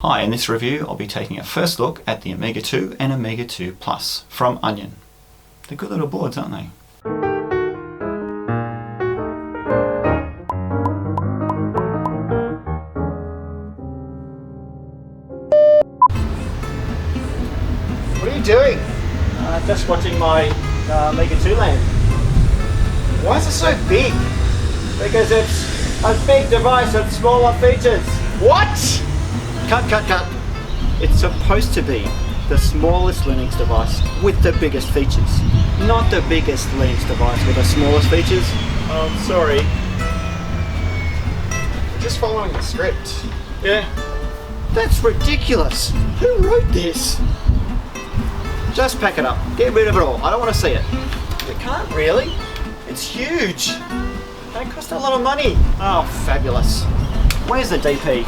Hi, in this review I'll be taking a first look at the Omega2 and Omega2 Plus from Onion. They're good little boards, aren't they? What are you doing? Just watching my Omega2 lamp. Why is it so big? Because it's a big device with smaller features. What? Cut. It's supposed to be the smallest Linux device with the biggest features, not the biggest Linux device with the smallest features. Oh, I'm sorry. I'm just following the script. Yeah. That's ridiculous. Who wrote this? Just pack it up. Get rid of it all. I don't want to see it. We can't really. It's huge. And it cost a lot of money. Oh, fabulous. Where's the DP?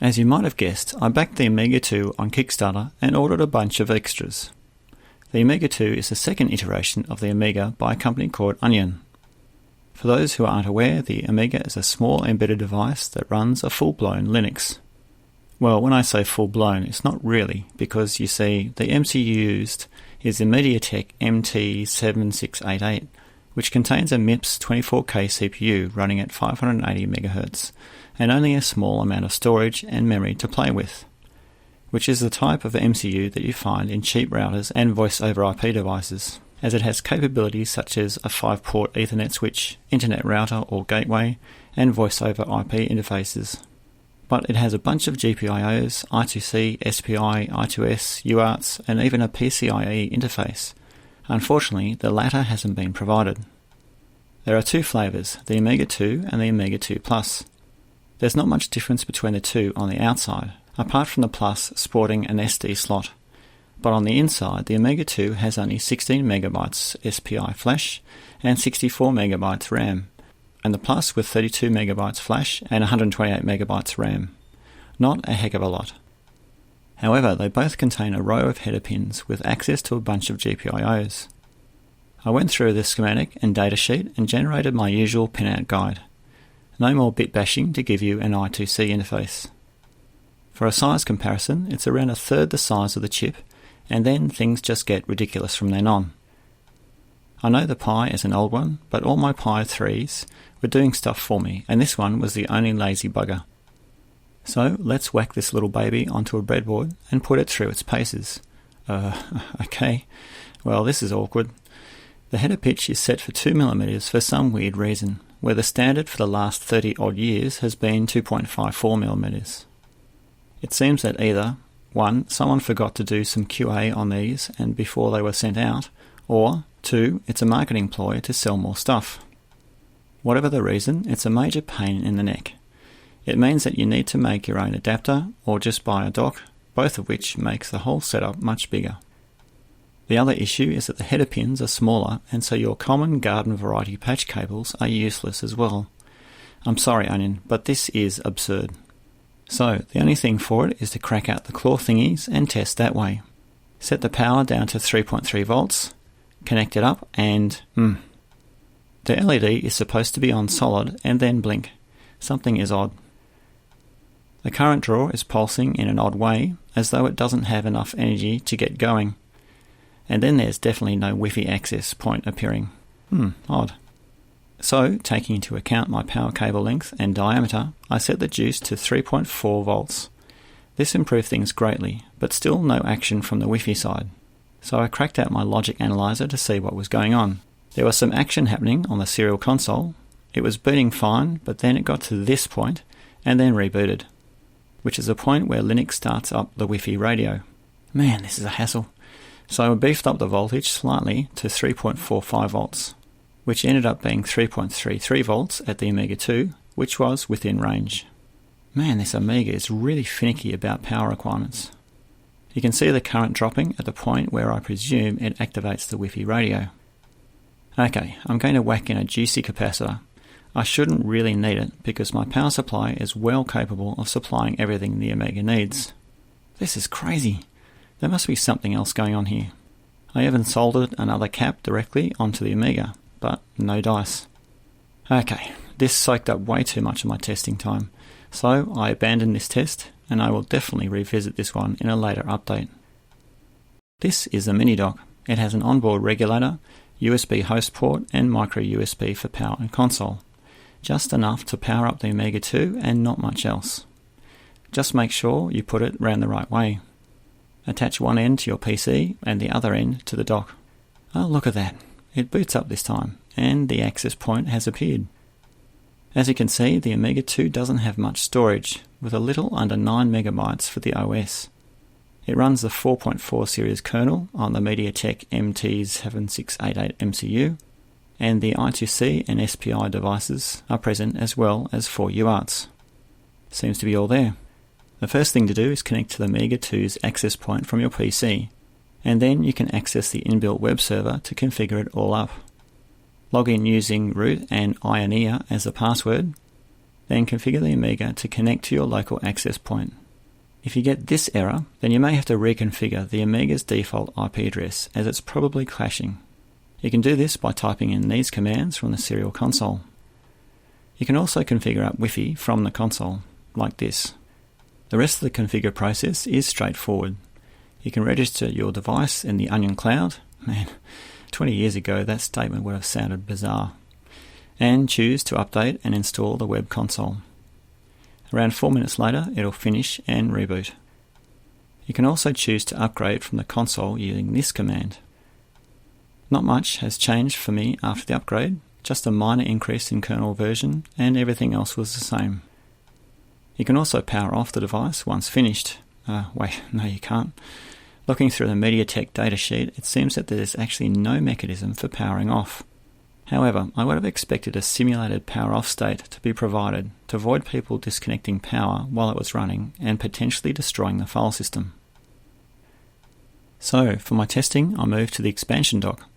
As you might have guessed, I backed the Omega2 on Kickstarter and ordered a bunch of extras. The Omega2 is the second iteration of the Omega by a company called Onion. For those who aren't aware, the Omega is a small embedded device that runs a full-blown Linux. Well, when I say full-blown, it's not really, because you see, the MCU used is the MediaTek MT7688, which contains a MIPS 24K CPU running at 580 MHz, and only a small amount of storage and memory to play with, which is the type of MCU that you find in cheap routers and voice-over IP devices, as it has capabilities such as a 5-port Ethernet switch, internet router or gateway, and voice-over IP interfaces. But it has a bunch of GPIOs, I2C, SPI, I2S, UARTs, and even a PCIe interface. Unfortunately, the latter hasn't been provided. There are two flavours, the Omega2 and the Omega2 Plus. There's not much difference between the two on the outside, apart from the Plus sporting an SD slot. But on the inside, the Omega2 has only 16 MB SPI flash and 64 MB RAM, and the Plus with 32 MB flash and 128 MB RAM. Not a heck of a lot. However, they both contain a row of header pins with access to a bunch of GPIOs. I went through the schematic and datasheet and generated my usual pinout guide. No more bit bashing to give you an I2C interface. For a size comparison, it's around a third the size of the chip, and then things just get ridiculous from then on. I know the Pi is an old one, but all my Pi 3s were doing stuff for me, and this one was the only lazy bugger. So let's whack this little baby onto a breadboard and put it through its paces. Okay, well this is awkward. The header pitch is set for 2mm for some weird reason, where the standard for the last 30 odd years has been 2.54mm. It seems that either 1. Someone forgot to do some QA on these and before they were sent out, or 2. It's a marketing ploy to sell more stuff. Whatever the reason, it's a major pain in the neck. It means that you need to make your own adapter or just buy a dock, both of which makes the whole setup much bigger. The other issue is that the header pins are smaller, and so your common garden variety patch cables are useless as well. I'm sorry, Onion, but this is absurd. So, the only thing for it is to crack out the claw thingies and test that way. Set the power down to 3.3 volts, connect it up, and the LED is supposed to be on solid and then blink. Something is odd. The current draw is pulsing in an odd way, as though it doesn't have enough energy to get going. And then there's definitely no Wi-Fi access point appearing. Odd. So, taking into account my power cable length and diameter, I set the juice to 3.4 volts. This improved things greatly, but still no action from the Wi-Fi side. So I cracked out my logic analyzer to see what was going on. There was some action happening on the serial console. It was booting fine, but then it got to this point, and then rebooted, which is the point where Linux starts up the Wi-Fi radio. Man, this is a hassle. So I beefed up the voltage slightly to 3.45 volts, which ended up being 3.33 volts at the Omega2, which was within range. Man, this Omega is really finicky about power requirements. You can see the current dropping at the point where I presume it activates the Wi-Fi radio. Okay, I'm going to whack in a juicy capacitor. I shouldn't really need it because my power supply is well capable of supplying everything the Omega needs. This is crazy. There must be something else going on here. I even soldered another cap directly onto the Omega, but no dice. Okay, this soaked up way too much of my testing time, so I abandoned this test and I will definitely revisit this one in a later update. This is the mini dock. It has an onboard regulator, USB host port and micro USB for power and console. Just enough to power up the Omega2 and not much else. Just make sure you put it round the right way. Attach one end to your PC and the other end to the dock. Oh, look at that. It boots up this time, and the access point has appeared. As you can see, the Omega2 doesn't have much storage, with a little under 9 megabytes for the OS. It runs the 4.4 series kernel on the MediaTek MT7688 MCU, and the I2C and SPI devices are present as well as 4 UARTs. Seems to be all there. The first thing to do is connect to the Omega2's access point from your PC, and then you can access the inbuilt web server to configure it all up. Log in using root and Ioneer as the password, then configure the Omega to connect to your local access point. If you get this error, then you may have to reconfigure the Omega's default IP address, as it's probably clashing. You can do this by typing in these commands from the serial console. You can also configure up Wi-Fi from the console, like this. The rest of the configure process is straightforward. You can register your device in the Onion Cloud. Man, 20 years ago that statement would have sounded bizarre. And choose to update and install the web console. Around 4 minutes later, it'll finish and reboot. You can also choose to upgrade from the console using this command. Not much has changed for me after the upgrade, just a minor increase in kernel version, and everything else was the same. You can also power off the device once finished. Wait, no you can't. Looking through the MediaTek datasheet, it seems that there is actually no mechanism for powering off. However, I would have expected a simulated power off state to be provided to avoid people disconnecting power while it was running and potentially destroying the file system. So, for my testing, I moved to the expansion dock.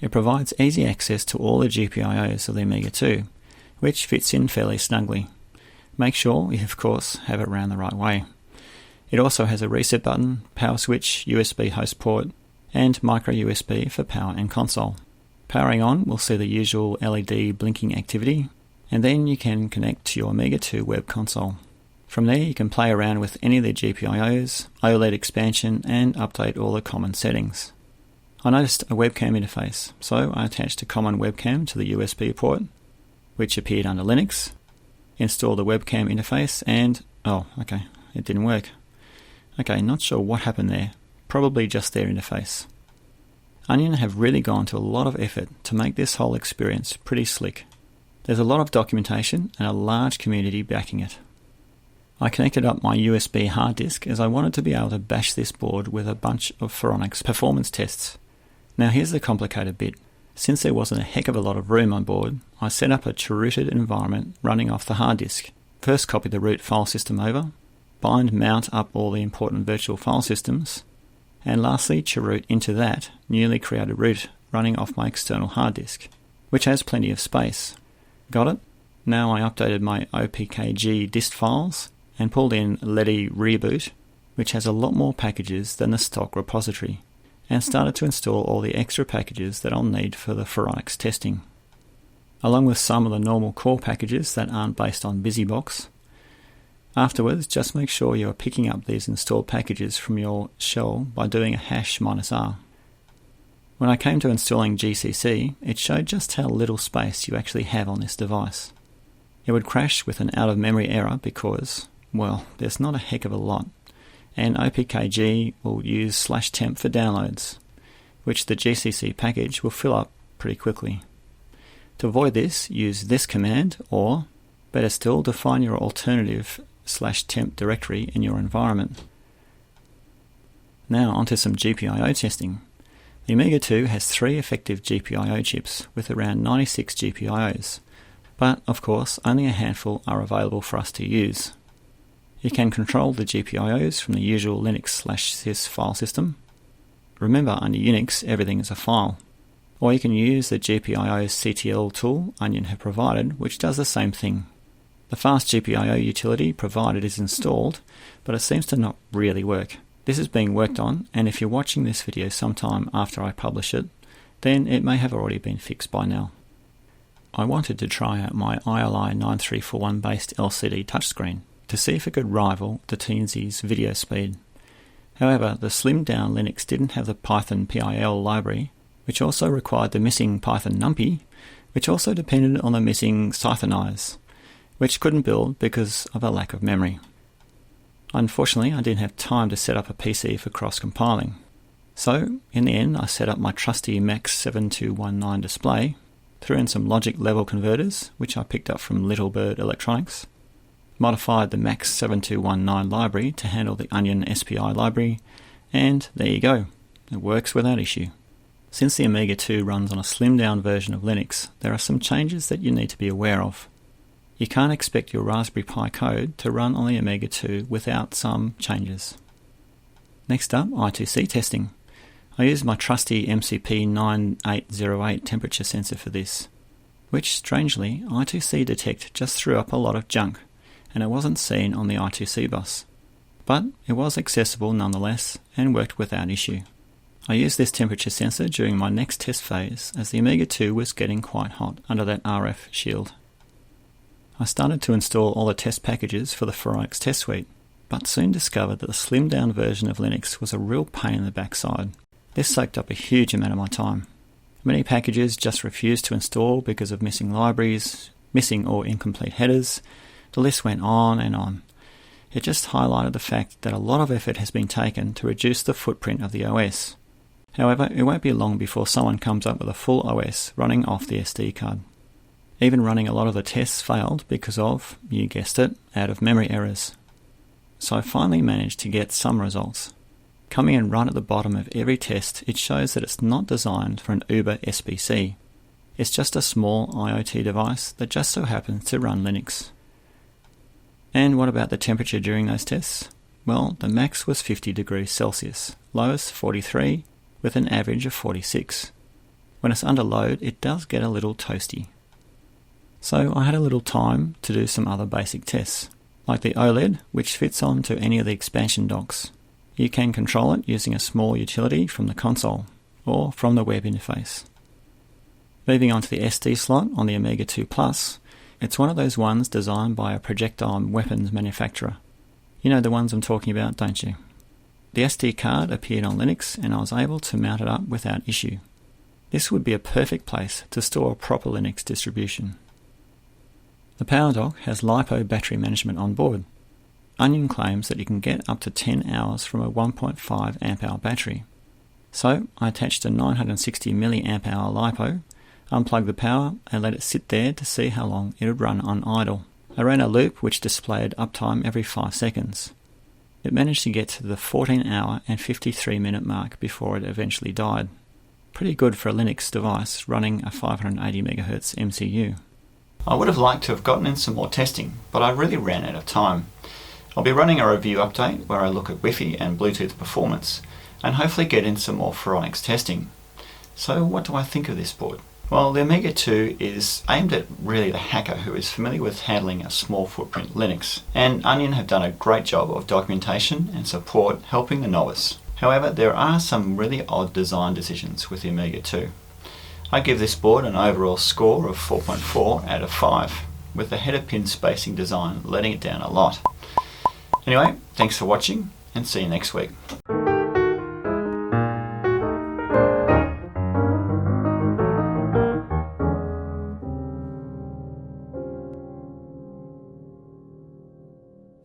It provides easy access to all the GPIOs of the Omega2, which fits in fairly snugly. Make sure you, of course, have it round the right way. It also has a reset button, power switch, USB host port, and micro USB for power and console. Powering on will see the usual LED blinking activity, and then you can connect to your Omega2 web console. From there you can play around with any of the GPIOs, OLED expansion, and update all the common settings. I noticed a webcam interface, so I attached a common webcam to the USB port, which appeared under Linux, installed the webcam interface, and it didn't work. Okay, not sure what happened there, probably just their interface. Onion have really gone to a lot of effort to make this whole experience pretty slick. There's a lot of documentation and a large community backing it. I connected up my USB hard disk as I wanted to be able to bash this board with a bunch of Phoronix performance tests. Now here's the complicated bit. Since there wasn't a heck of a lot of room on board, I set up a rooted environment running off the hard disk. First copy the root file system over, mount up all the important virtual file systems, and lastly chroot into that newly created root running off my external hard disk, which has plenty of space. Got it? Now I updated my OPKG dist files and pulled in Ledi Reboot, which has a lot more packages than the stock repository, and started to install all the extra packages that I'll need for the Phoronix testing, along with some of the normal core packages that aren't based on BusyBox. Afterwards, just make sure you are picking up these installed packages from your shell by doing a #-r. When I came to installing GCC, it showed just how little space you actually have on this device. It would crash with an out-of-memory error because, well, there's not a heck of a lot, and OPKG will use /temp for downloads, which the GCC package will fill up pretty quickly. To avoid this, use this command, or, better still, define your alternative /temp directory in your environment. Now onto some GPIO testing. The Omega2 has 3 effective GPIO chips with around 96 GPIOs, but of course only a handful are available for us to use. You can control the GPIOs from the usual Linux/sys file system. Remember, under Unix everything is a file. Or you can use the GPIO CTL tool Onion have provided, which does the same thing. The fast GPIO utility provided is installed, but it seems to not really work. This is being worked on, and if you're watching this video sometime after I publish it, then it may have already been fixed by now. I wanted to try out my ILI 9341 based LCD touchscreen. to see if it could rival the Teensys video speed. However, the slimmed down Linux didn't have the Python PIL library, which also required the missing Python numpy, which also depended on the missing Cythonize, which couldn't build because of a lack of memory. Unfortunately, I didn't have time to set up a PC for cross-compiling. So, in the end, I set up my trusty MAX7219 display, threw in some logic level converters, which I picked up from Little Bird Electronics, modified the MAX7219 library to handle the Onion SPI library, and there you go, it works without issue. Since the Omega2 runs on a slimmed down version of Linux, there are some changes that you need to be aware of. You can't expect your Raspberry Pi code to run on the Omega2 without some changes. Next up, I2C testing. I used my trusty MCP9808 temperature sensor for this, which strangely I2C Detect just threw up a lot of junk, and it wasn't seen on the I2C bus. But it was accessible nonetheless and worked without issue. I used this temperature sensor during my next test phase as the Omega2 was getting quite hot under that RF shield. I started to install all the test packages for the Phoronix test suite, but soon discovered that the slimmed down version of Linux was a real pain in the backside. This soaked up a huge amount of my time. Many packages just refused to install because of missing libraries, missing or incomplete headers. The list went on and on. It just highlighted the fact that a lot of effort has been taken to reduce the footprint of the OS. However, it won't be long before someone comes up with a full OS running off the SD card. Even running a lot of the tests failed because of, you guessed it, out-of-memory errors. So I finally managed to get some results. Coming in right at the bottom of every test, it shows that it's not designed for an Uber SBC. It's just a small IoT device that just so happens to run Linux. And what about the temperature during those tests? Well, the max was 50 degrees Celsius, lowest 43, with an average of 46. When it's under load, it does get a little toasty. So I had a little time to do some other basic tests, like the OLED, which fits onto any of the expansion docks. You can control it using a small utility from the console, or from the web interface. Moving on to the SD slot on the Omega2 Plus, it's one of those ones designed by a projectile weapons manufacturer. You know the ones I'm talking about, don't you? The SD card appeared on Linux and I was able to mount it up without issue. This would be a perfect place to store a proper Linux distribution. The power dock has LiPo battery management on board. Onion claims that you can get up to 10 hours from a 1.5 amp hour battery. So I attached a 960 milliamp hour LiPo, unplugged the power and let it sit there to see how long it would run on idle. I ran a loop which displayed uptime every 5 seconds. It managed to get to the 14 hour and 53 minute mark before it eventually died. Pretty good for a Linux device running a 580 MHz MCU. I would have liked to have gotten in some more testing, but I really ran out of time. I'll be running a review update where I look at Wi-Fi and Bluetooth performance, and hopefully get in some more Phoronix testing. So what do I think of this board? Well, the Omega2 is aimed at really the hacker who is familiar with handling a small footprint Linux, and Onion have done a great job of documentation and support helping the novice. However, there are some really odd design decisions with the Omega2. I give this board an overall score of 4.4 out of 5, with the header pin spacing design letting it down a lot. Anyway, thanks for watching and see you next week.